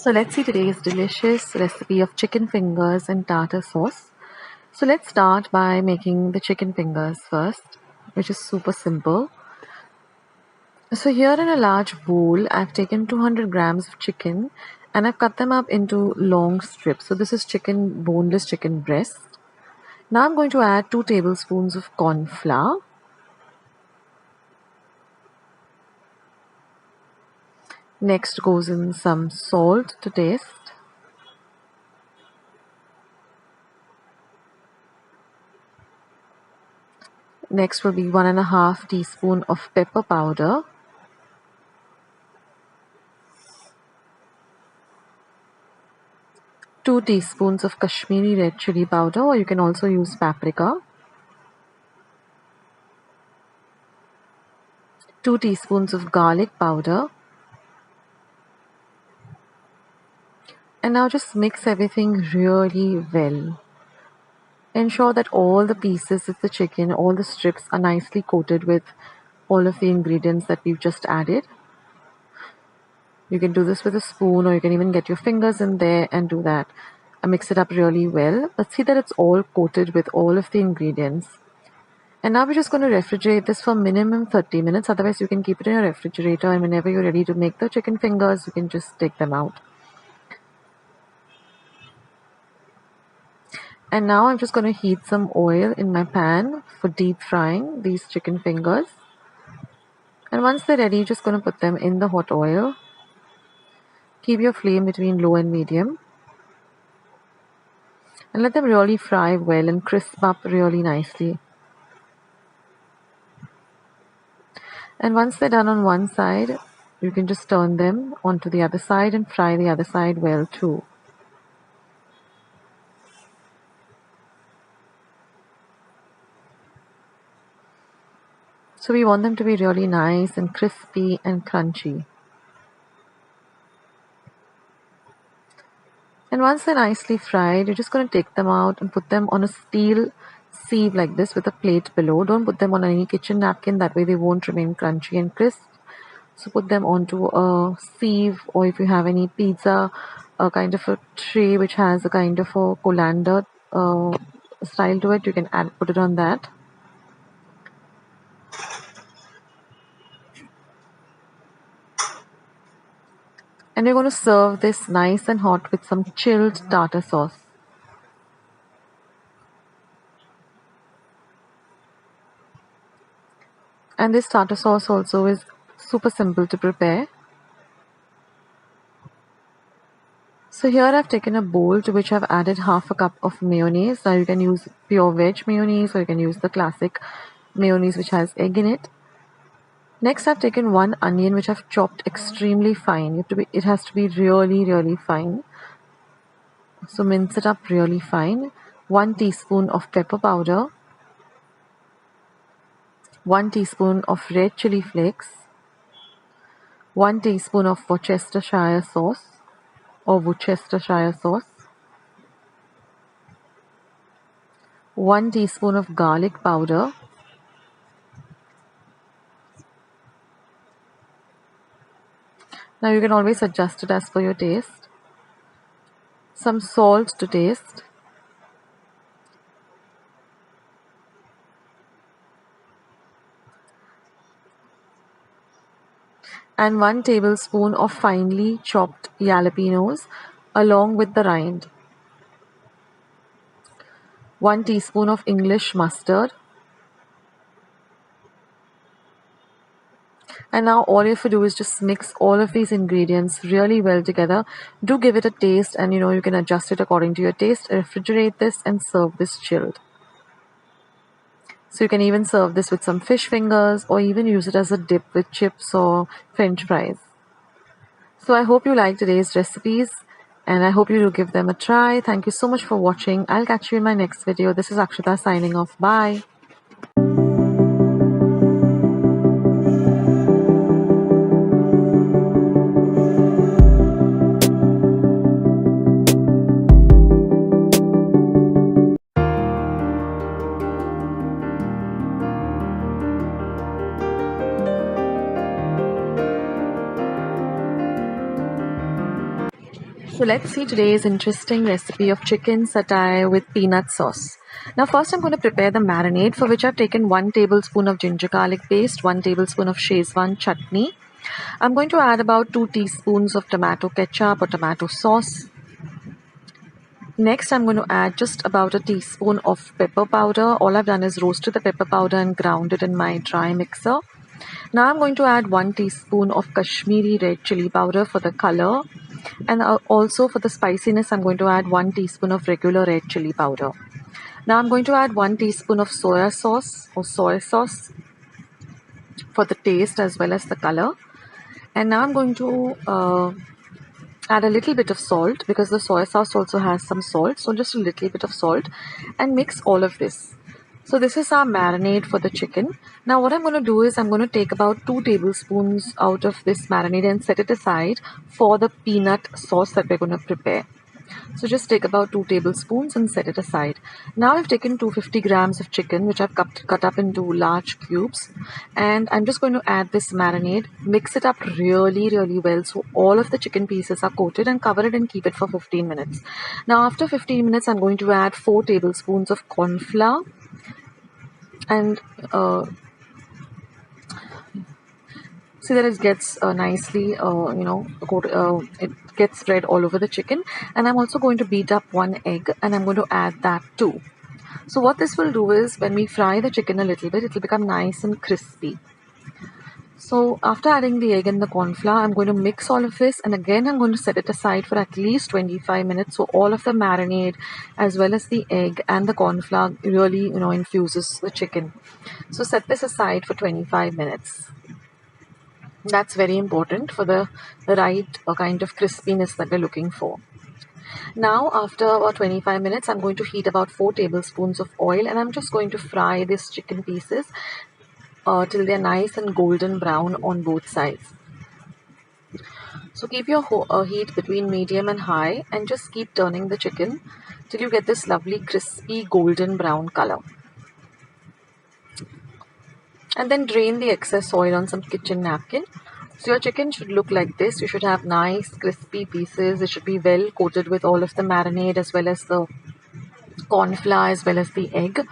So let's see today's delicious recipe of chicken fingers and tartar sauce. So let's start by making the chicken fingers first, which is super simple. So here in a large bowl, I've taken 200 grams of chicken and I've cut them up into long strips. So this is boneless chicken breast. Now I'm going to add 2 tablespoons of corn flour. Next goes in some salt to taste. Next will be 1.5 teaspoon of pepper powder. Two teaspoons of Kashmiri red chili powder, or you can also use paprika. 2 teaspoons of garlic powder. And now just mix everything really well. Ensure that all the pieces of the chicken, all the strips are nicely coated with all of the ingredients that we've just added. You can do this with a spoon, or you can even get your fingers in there and do that. And mix it up really well. But see that it's all coated with all of the ingredients. And now we're just going to refrigerate this for minimum 30 minutes. Otherwise, you can keep it in your refrigerator, and whenever you're ready to make the chicken fingers, you can just take them out. And now I'm just going to heat some oil in my pan for deep frying these chicken fingers. And once they're ready, you're just going to put them in the hot oil. Keep your flame between low and medium. And let them really fry well and crisp up really nicely. And once they're done on one side, you can just turn them onto the other side and fry the other side well too. So we want them to be really nice and crispy and crunchy. And once they're nicely fried, you're just going to take them out and put them on a steel sieve like this with a plate below. Don't put them on any kitchen napkin, that way they won't remain crunchy and crisp. So put them onto a sieve, or if you have any pizza, a kind of a tray which has a kind of a colander style to it, you can put it on that. And we're going to serve this nice and hot with some chilled tartar sauce. And this tartar sauce also is super simple to prepare. So here I've taken a bowl to which I've added half a cup of mayonnaise. Now you can use pure veg mayonnaise, or you can use the classic mayonnaise which has egg in it. Next I've taken 1 onion which I've chopped extremely fine. It has to be really fine. So mince it up really fine. 1 teaspoon of pepper powder. 1 teaspoon of red chili flakes. 1 teaspoon of Worcestershire sauce or Worcestershire sauce. 1 teaspoon of garlic powder. Now you can always adjust it as per your taste. Some salt to taste. And 1 tablespoon of finely chopped jalapenos along with the rind. 1 teaspoon of English mustard. And now all you have to do is just mix all of these ingredients really well together. Do give it a taste, and you can adjust it according to your taste. Refrigerate this and serve this chilled. So you can even serve this with some fish fingers, or even use it as a dip with chips or french fries. So I hope you like today's recipes, and I hope you do give them a try. Thank you so much for watching. I'll catch you in my next video. This is Akshita signing off. Bye. So let's see today's interesting recipe of chicken satay with peanut sauce. Now first I'm going to prepare the marinade, for which I've taken 1 tablespoon of ginger garlic paste, 1 tablespoon of Szechuan chutney. I'm going to add about 2 teaspoons of tomato ketchup or tomato sauce. Next I'm going to add just about a teaspoon of pepper powder. All I've done is roasted the pepper powder and ground it in my dry mixer. Now I'm going to add 1 teaspoon of Kashmiri red chili powder for the color, and also for the spiciness I'm going to add 1 teaspoon of regular red chili powder. Now I'm going to add 1 teaspoon of soy sauce for the taste as well as the color. And now I'm going to add a little bit of salt, because the soy sauce also has some salt, so just a little bit of salt, and mix all of this. So this is our marinade for the chicken. Now what I'm going to do is I'm going to take about 2 tablespoons out of this marinade and set it aside for the peanut sauce that we're going to prepare. So just take about 2 tablespoons and set it aside. Now I've taken 250 grams of chicken, which I've cut up into large cubes, and I'm just going to add this marinade, mix it up really well so all of the chicken pieces are coated, and cover it and keep it for 15 minutes. Now after 15 minutes I'm going to add 4 tablespoons of corn flour and see that it gets nicely it gets spread all over the chicken. And I'm also going to beat up 1 egg, and I'm going to add that too. So what this will do is, when we fry the chicken a little bit, it will become nice and crispy. So after adding the egg and the corn flour, I'm going to mix all of this, and again I'm going to set it aside for at least 25 minutes so all of the marinade as well as the egg and the corn flour really infuses the chicken. So set this aside for 25 minutes. That's very important for the right kind of crispiness that we're looking for. Now after about 25 minutes, I'm going to heat about 4 tablespoons of oil, and I'm just going to fry these chicken pieces till they're nice and golden brown on both sides. So keep your heat between medium and high, and just keep turning the chicken till you get this lovely crispy golden brown color. And then drain the excess oil on some kitchen napkin. So your chicken should look like this. You should have nice crispy pieces. It should be well coated with all of the marinade as well as the corn flour as well as the egg.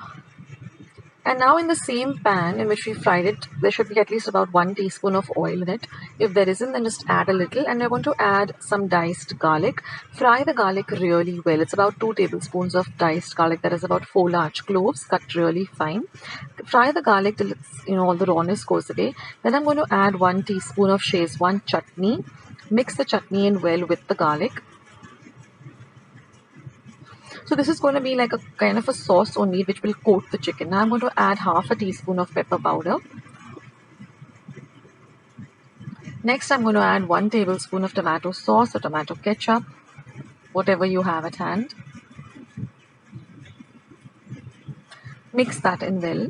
And now in the same pan in which we fried it, there should be at least about 1 teaspoon of oil in it. If there isn't, then just add a little. And we're going to add some diced garlic. Fry the garlic really well. It's about 2 tablespoons of diced garlic. That is about 4 large cloves cut really fine. Fry the garlic till it's, all the rawness goes away. Then I'm going to add 1 teaspoon of Szechuan chutney. Mix the chutney in well with the garlic. So this is going to be like a kind of a sauce only which will coat the chicken. Now I'm going to add half a teaspoon of pepper powder. Next I'm going to add 1 tablespoon of tomato sauce or tomato ketchup, whatever you have at hand. Mix that in well.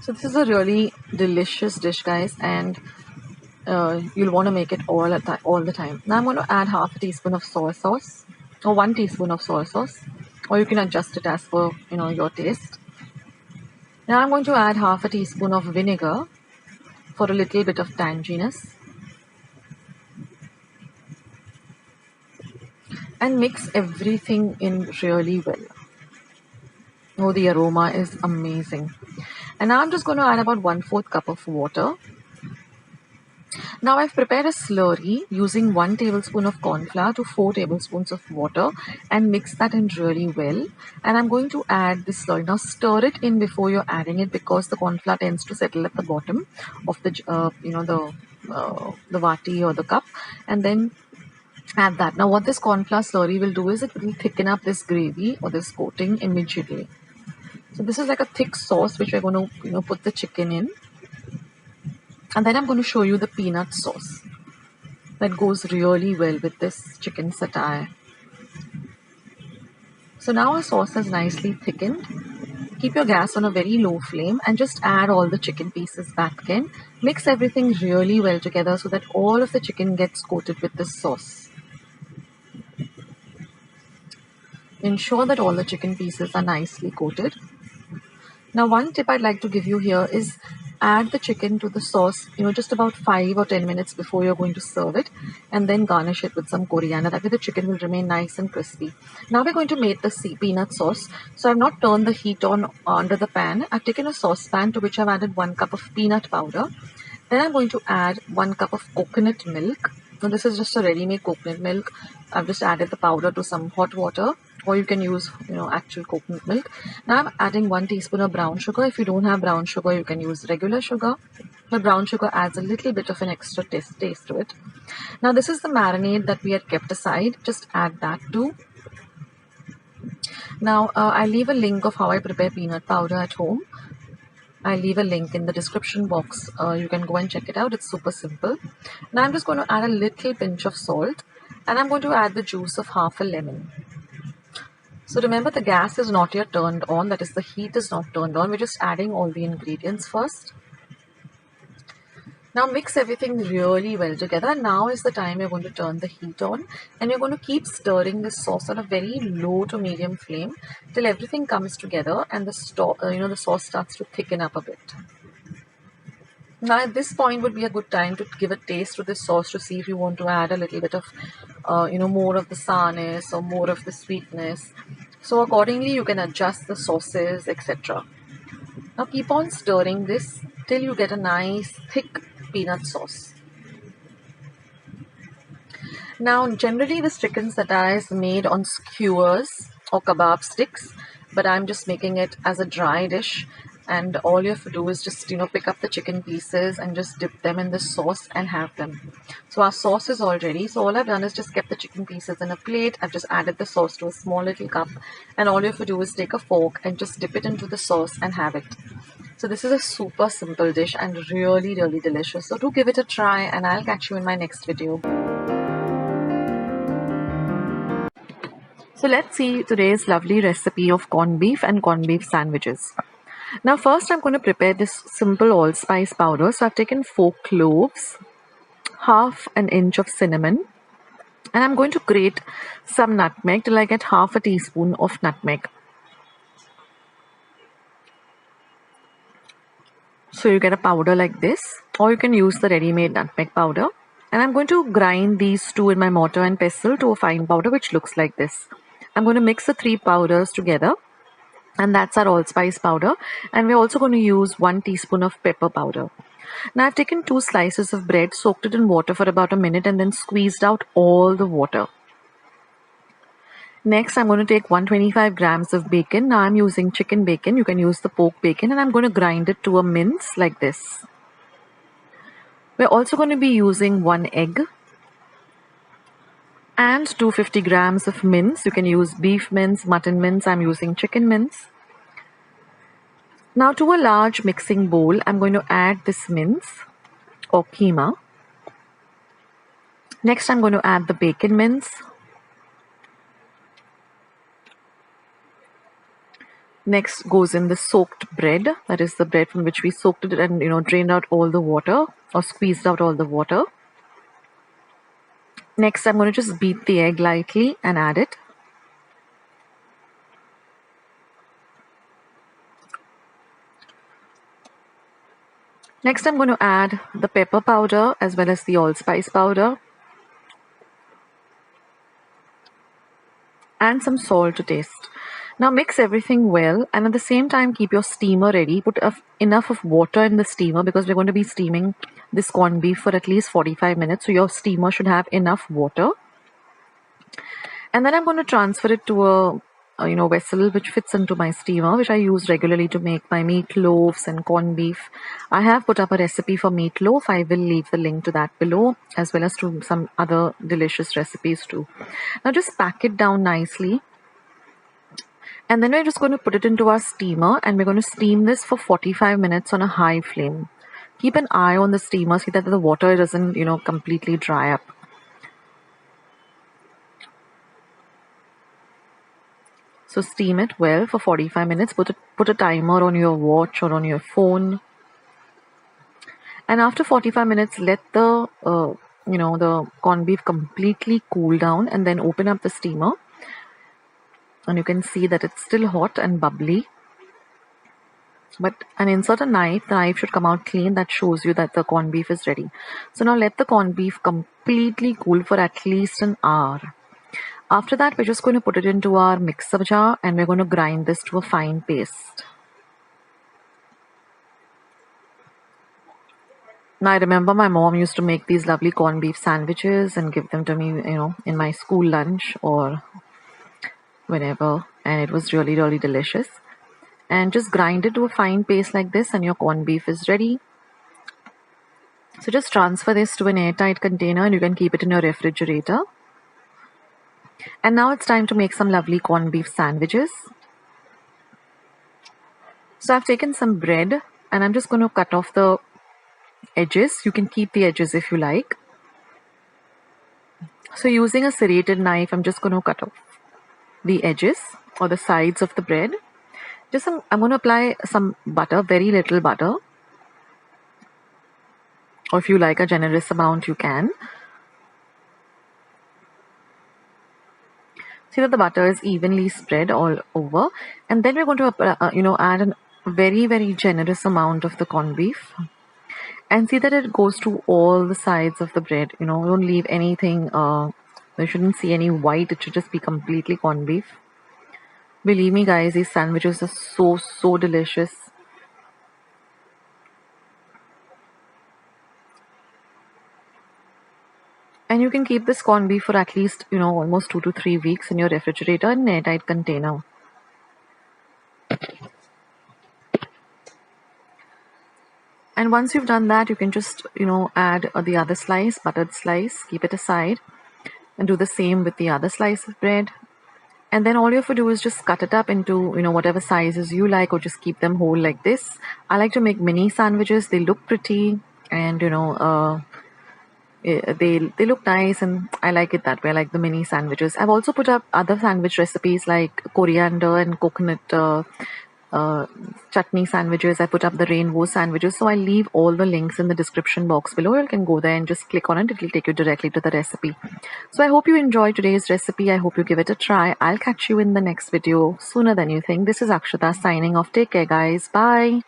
So this is a really delicious dish, guys, and you'll want to make it all the time. Now I'm going to add half a teaspoon of soy sauce, or 1 teaspoon of soy sauce, or you can adjust it as per your taste. Now I'm going to add half a teaspoon of vinegar for a little bit of tanginess, and mix everything in really well. Oh, the aroma is amazing. And now I'm just going to add about 1/4 cup of water. Now I've prepared a slurry using 1 tablespoon of corn flour to 4 tablespoons of water, and mix that in really well. And I'm going to add this slurry. Now stir it in before you're adding it, because the corn flour tends to settle at the bottom of the the vati or the cup, and then add that. Now what this corn flour slurry will do is it will thicken up this gravy or this coating immediately. So this is like a thick sauce which we're going to put the chicken in. And then I'm going to show you the peanut sauce that goes really well with this chicken satay. So now our sauce is nicely thickened. Keep your gas on a very low flame and just add all the chicken pieces back in. Mix everything really well together so that all of the chicken gets coated with this sauce. Ensure that all the chicken pieces are nicely coated. Now one tip I'd like to give you here is add the chicken to the sauce, just about 5 or 10 minutes before you're going to serve it, and then garnish it with some coriander. That way the chicken will remain nice and crispy. Now we're going to make the peanut sauce. So I've not turned the heat on under the pan. I've taken a saucepan to which I've added 1 cup of peanut powder. Then I'm going to add 1 cup of coconut milk. Now this is just a ready-made coconut milk. I've just added the powder to some hot water, or you can use actual coconut milk. Now I'm adding 1 teaspoon of brown sugar. If you don't have brown sugar, you can use regular sugar. The brown sugar adds a little bit of an extra taste to it. Now this is the marinade that we had kept aside. Just add that too. Now I'll leave a link of how I prepare peanut powder at home. I'll leave a link in the description box. You can go and check it out. It's super simple. Now I'm just going to add a little pinch of salt, and I'm going to add the juice of half a lemon. So remember, the gas is not yet turned on, that is, the heat is not turned on. We're just adding all the ingredients first. Now mix everything really well together. Now is the time you're going to turn the heat on, and you're going to keep stirring this sauce on a very low to medium flame till everything comes together and the sauce starts to thicken up a bit. Now at this point would be a good time to give a taste to this sauce to see if you want to add a little bit of more of the sourness or more of the sweetness. So accordingly you can adjust the sauces, etc. Now keep on stirring this till you get a nice thick peanut sauce. Now generally this chicken satay is made on skewers or kebab sticks, but I'm just making it as a dry dish, and all you have to do is just pick up the chicken pieces and just dip them in the sauce and have them. So our sauce is all ready. So all I've done is just kept the chicken pieces in a plate. I've just added the sauce to a small little cup, and all you have to do is take a fork and just dip it into the sauce and have it. So this is a super simple dish and really delicious. So do give it a try, and I'll catch you in my next video. So let's see today's lovely recipe of corned beef and corned beef sandwiches. Now first I'm going to prepare this simple allspice powder. So I've taken 4 cloves, half an inch of cinnamon, and I'm going to grate some nutmeg till I get half a teaspoon of nutmeg. So you get a powder like this, or you can use the ready-made nutmeg powder. And I'm going to grind these two in my mortar and pestle to a fine powder which looks like this. I'm going to mix the 3 powders together, and that's our allspice powder. And we're also going to use 1 teaspoon of pepper powder. Now I've taken 2 slices of bread, soaked it in water for about a minute, and then squeezed out all the water. Next, I'm going to take 125 grams of bacon. Now I'm using chicken bacon. You can use the pork bacon, and I'm going to grind it to a mince like this. We're also going to be using 1 egg and 250 grams of mince. You can use beef mince, mutton mince. I'm using chicken mince. Now to a large mixing bowl, I'm going to add this mince or keema. Next, I'm going to add the bacon mince. Next goes in the soaked bread, that is the bread from which we soaked it and drained out all the water or squeezed out all the water. Next, I'm going to just beat the egg lightly and add it. Next, I'm going to add the pepper powder as well as the allspice powder and some salt to taste. Now mix everything well, and at the same time keep your steamer ready. Put enough of water in the steamer because we're going to be steaming this corned beef for at least 45 minutes. So your steamer should have enough water. And then I'm going to transfer it to a vessel which fits into my steamer, which I use regularly to make my meatloaves and corned beef. I have put up a recipe for meatloaf. I will leave the link to that below, as well as to some other delicious recipes too. Now just pack it down nicely. And then we're just going to put it into our steamer, and we're going to steam this for 45 minutes on a high flame. Keep an eye on the steamer, see that the water doesn't, completely dry up. So steam it well for 45 minutes. Put a timer on your watch or on your phone. And after 45 minutes, let the the corned beef completely cool down, and then open up the steamer. And you can see that it's still hot and bubbly. and insert a knife. The knife should come out clean. That shows you that the corned beef is ready. So now let the corned beef completely cool for at least an hour. After that, we're just going to put it into our mixer jar and we're going to grind this to a fine paste. Now I remember my mom used to make these lovely corned beef sandwiches and give them to me, in my school lunch or whenever, and it was really, really delicious. And just grind it to a fine paste like this and your corned beef is ready. So just transfer this to an airtight container and you can keep it in your refrigerator. And now it's time to make some lovely corned beef sandwiches. So I've taken some bread and I'm just going to cut off the edges. You can keep the edges if you like. So using a serrated knife, I'm just going to cut off the edges or the sides of the bread. I'm going to apply some butter, very little butter. Or if you like a generous amount, you can. See that the butter is evenly spread all over. And then we're going to, add a very, very generous amount of the corned beef. And see that it goes to all the sides of the bread. Don't leave anything. You shouldn't see any white. It should just be completely corned beef. Believe me, guys, these sandwiches are so, so delicious. And you can keep this corned beef for at least, almost 2 to 3 weeks in your refrigerator in an airtight container. And once you've done that, you can just, add the other slice, buttered slice, keep it aside, and do the same with the other slice of bread. And then all you have to do is just cut it up into, whatever sizes you like, or just keep them whole like this. I like to make mini sandwiches. They look pretty, and they look nice, and I like it that way. I like the mini sandwiches. I've also put up other sandwich recipes like coriander and coconut chutney sandwiches. I put up the rainbow sandwiches, so I'll leave all the links in the description box below. You can go there and just click on it. It will take you directly to the recipe. So I hope you enjoyed today's recipe. I hope you give it a try. I'll catch you in the next video sooner than you think. This is Akshata signing off. Take care, guys. Bye.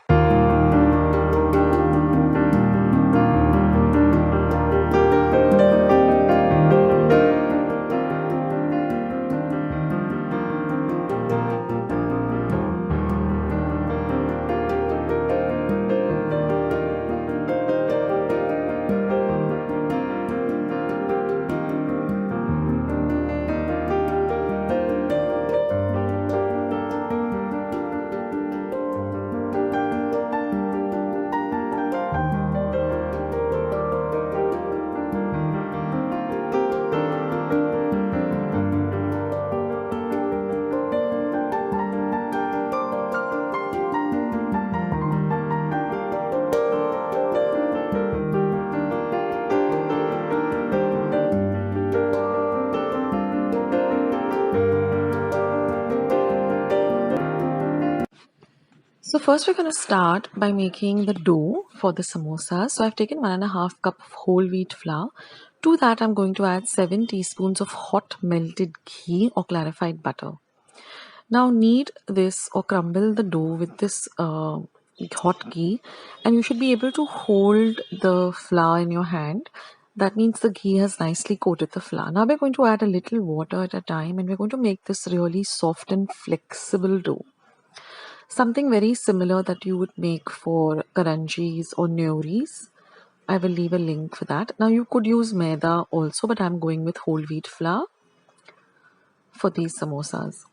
So first we're going to start by making the dough for the samosas. So I've taken 1.5 cup of whole wheat flour. To that I'm going to add 7 teaspoons of hot melted ghee or clarified butter. Now knead this or crumble the dough with this hot ghee, and you should be able to hold the flour in your hand. That means the ghee has nicely coated the flour. Now we're going to add a little water at a time, and we're going to make this really soft and flexible dough. Something very similar that you would make for karanjis or nyoris. I will leave a link for that. Now you could use maida also, but I'm going with whole wheat flour for these samosas.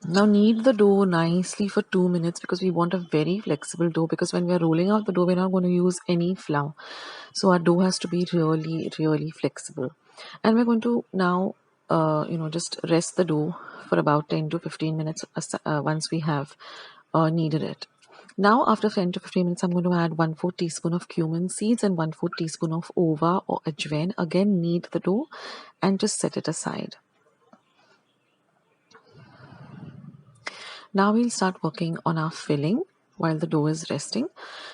Now knead the dough nicely for 2 minutes because we want a very flexible dough, because when we are rolling out the dough, we're not going to use any flour. So our dough has to be really, really flexible. And we're going to now, just rest the dough for about 10 to 15 minutes once we have kneaded it. Now after 10 to 15 minutes, I'm going to add 1/4 teaspoon of cumin seeds and 1/4 teaspoon of ova or ajwain. Again, knead the dough and just set it aside. Now we'll start working on our filling. while the dough is resting.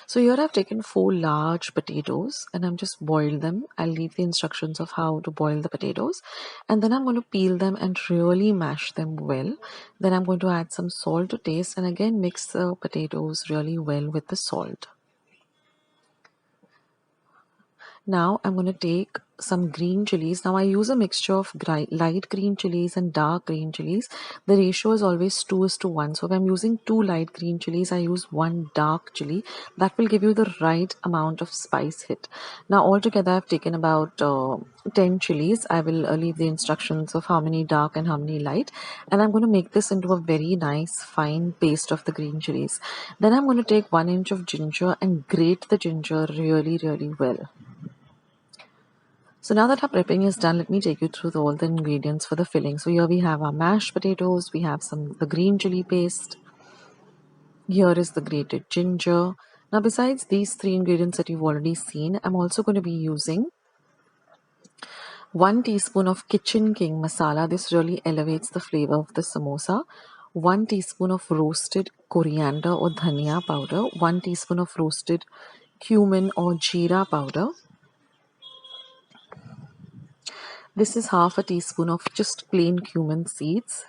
So here I've taken 4 large potatoes and I'm just boiled them. I'll leave the instructions of how to boil the potatoes, and then I'm going to peel them and really mash them well. Then I'm going to add some salt to taste and again mix the potatoes really well with the salt. Now I'm going to take some green chilies. Now I use a mixture of light green chilies and dark green chilies. The ratio is always 2:1. So if I'm using 2 light green chilies, I use 1 dark chili. That will give you the right amount of spice hit. Now altogether I've taken about 10 chilies. I will leave the instructions of how many dark and how many light. And I'm going to make this into a very nice fine paste of the green chilies. Then I'm going to take 1 inch of ginger and grate the ginger really well. So now that our prepping is done, let me take you through all the ingredients for the filling. So here we have our mashed potatoes, we have the green chili paste. Here is the grated ginger. Now besides these 3 ingredients that you've already seen, I'm also going to be using 1 teaspoon of Kitchen King masala. This really elevates the flavor of the samosa. 1 teaspoon of roasted coriander or dhania powder. 1 teaspoon of roasted cumin or jeera powder. This is half a teaspoon of just plain cumin seeds.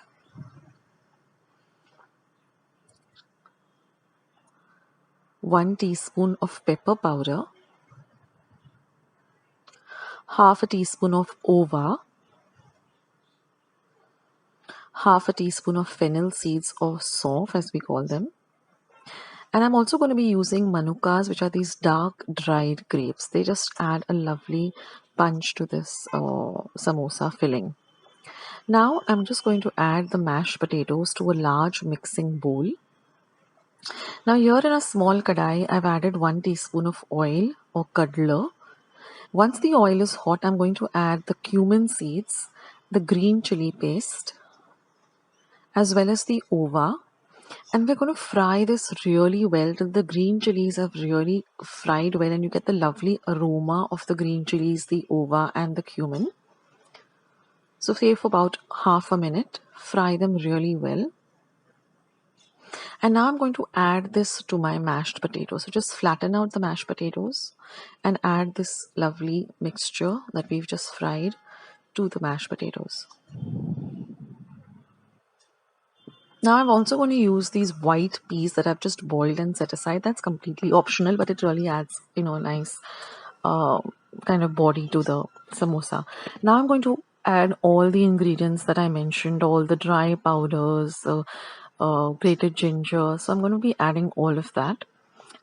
1 teaspoon of pepper powder. Half a teaspoon of ova. Half a teaspoon of fennel seeds or sauf as we call them. And I'm also going to be using manukas, which are these dark dried grapes. They just add a lovely punch to this samosa filling. Now I'm just going to add the mashed potatoes to a large mixing bowl. Now here in a small kadai, I've added 1 teaspoon of oil or cudler. Once the oil is hot, I'm going to add the cumin seeds, the green chili paste, as well as the ova. And we're going to fry this really well till the green chilies have really fried well and you get the lovely aroma of the green chilies, the ova and the cumin. So say for about half a minute, fry them really well. And now I'm going to add this to my mashed potatoes. So just flatten out the mashed potatoes and add this lovely mixture that we've just fried to the mashed potatoes. Now I'm also going to use these white peas that I've just boiled and set aside. That's completely optional, but it really adds, a nice kind of body to the samosa. Now I'm going to add all the ingredients that I mentioned, all the dry powders, grated ginger. So I'm going to be adding all of that.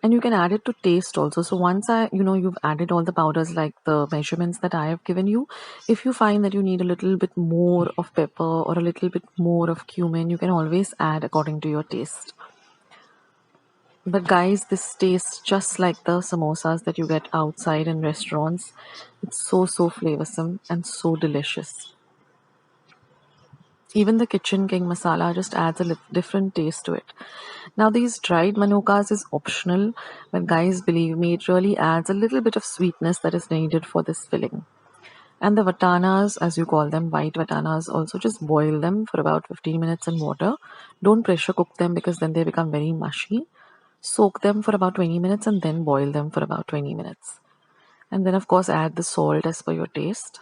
And you can add it to taste also. So once you've added all the powders like the measurements that I have given you, if you find that you need a little bit more of pepper or a little bit more of cumin, you can always add according to your taste. But guys, this tastes just like the samosas that you get outside in restaurants. It's so flavorsome and so delicious. Even the Kitchen King masala just adds a different taste to it. Now these dried manukas is optional, but guys, believe me, it really adds a little bit of sweetness that is needed for this filling. And the vatanas, as you call them, white vatanas, also just boil them for about 15 minutes in water. Don't pressure cook them because then they become very mushy. Soak them for about 20 minutes and then boil them for about 20 minutes. And then of course add the salt as per your taste.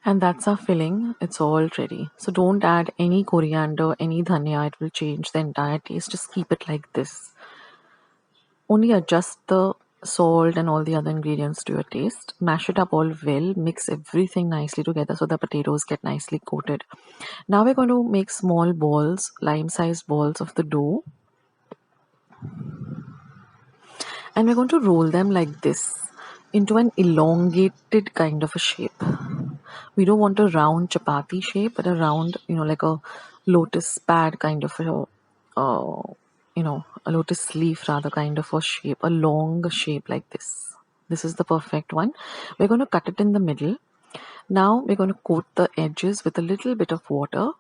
And that's our filling. It's all ready. So don't add any coriander, any dhania. It will change the entire taste. Just keep it like this. Only adjust the salt and all the other ingredients to your taste. Mash it up all well. Mix everything nicely together so the potatoes get nicely coated. Now we're going to make small balls, lime-sized balls of the dough. And we're going to roll them like this into an elongated kind of a shape. We don't want a round chapati shape, but a round, like a lotus pad kind of a lotus leaf rather kind of a shape, a long shape like this. This is the perfect one. We're going to cut it in the middle. Now we're going to coat the edges with a little bit of water.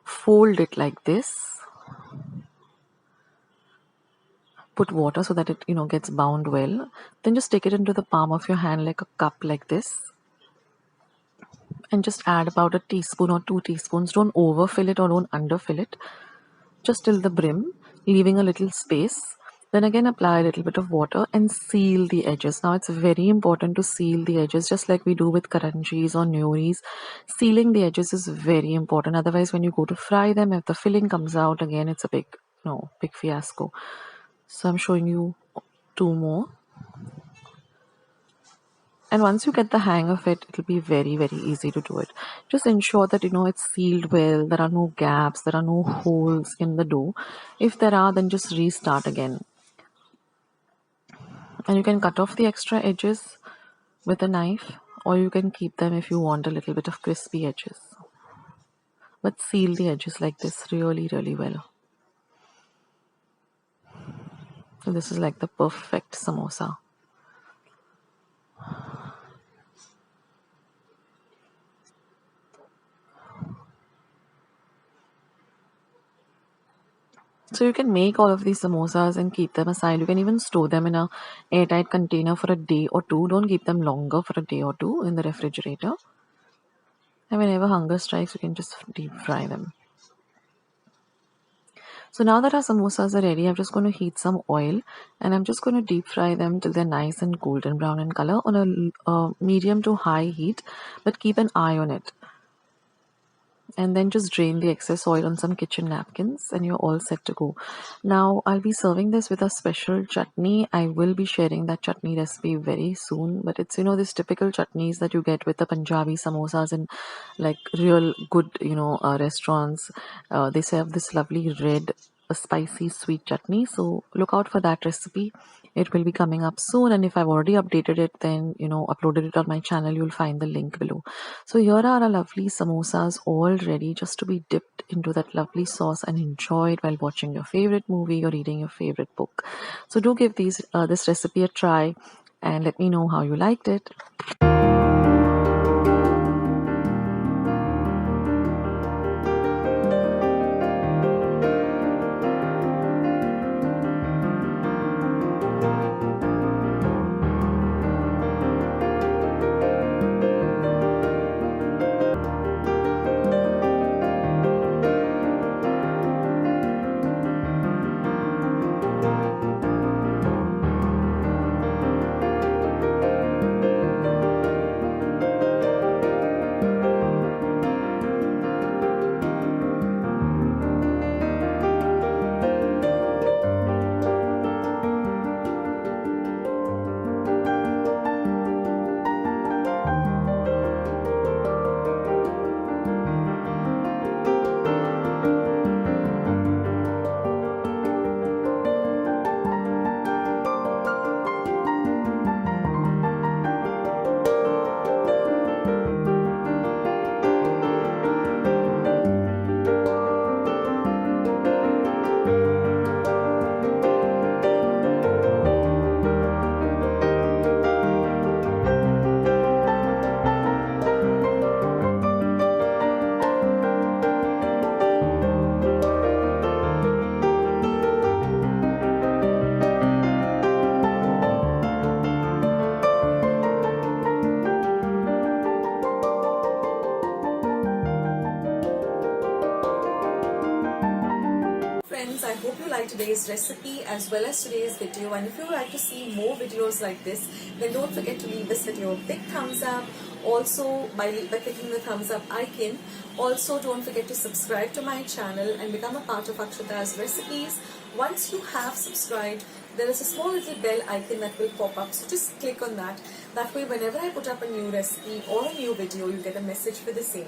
Fold it like this. Put water so that it gets bound well. Then just take it into the palm of your hand like a cup like this. And just add about a teaspoon or 2 teaspoons. Don't overfill it or don't underfill it. just till the brim, leaving a little space. Then again apply a little bit of water and seal the edges. Now it's very important to seal the edges just like we do with karanjis or nyoris. Sealing the edges is very important. Otherwise when you go to fry them, if the filling comes out again, it's a big fiasco. So I'm showing you two more. And once you get the hang of it, it'll be very, very easy to do it. Just ensure that it's sealed well, there are no gaps, there are no holes in the dough. If there are, then just restart again. And you can cut off the extra edges with a knife, or you can keep them if you want a little bit of crispy edges. But seal the edges like this really, really well. So this is like the perfect samosa. So you can make all of these samosas and keep them aside. You can even store them in a airtight container for a day or two. Don't keep them longer for a day or two in the refrigerator. And whenever hunger strikes, you can just deep fry them. So now that our samosas are ready, I'm just going to heat some oil and I'm just going to deep fry them till they're nice and golden brown in color on a medium to high heat, but keep an eye on it. And then just drain the excess oil on some kitchen napkins and you're all set to go. Now I'll be serving this with a special chutney. I will be sharing that chutney recipe very soon, but it's this typical chutneys that you get with the Punjabi samosas in like real good restaurants. They serve this lovely red spicy sweet chutney, so look out for that recipe. It will be coming up soon, and if I've already updated it, then uploaded it on my channel, you'll find the link below. So here are our lovely samosas all ready just to be dipped into that lovely sauce and enjoyed while watching your favorite movie or reading your favorite book. So do give this recipe a try and let me know how you liked it. Friends, I hope you liked today's recipe as well as today's video, and if you would like to see more videos like this, then don't forget to leave this video a big thumbs up. Also by clicking the thumbs up icon. Also don't forget to subscribe to my channel and become a part of Akshata's recipes. Once you have subscribed, there is a small little bell icon that will pop up, so just click on that. That way whenever I put up a new recipe or a new video, you get a message for the same.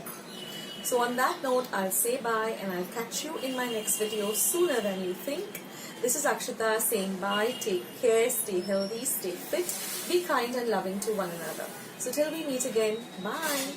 So on that note, I'll say bye and I'll catch you in my next video sooner than you think. This is Akshata saying bye, take care, stay healthy, stay fit, be kind and loving to one another. So till we meet again, bye.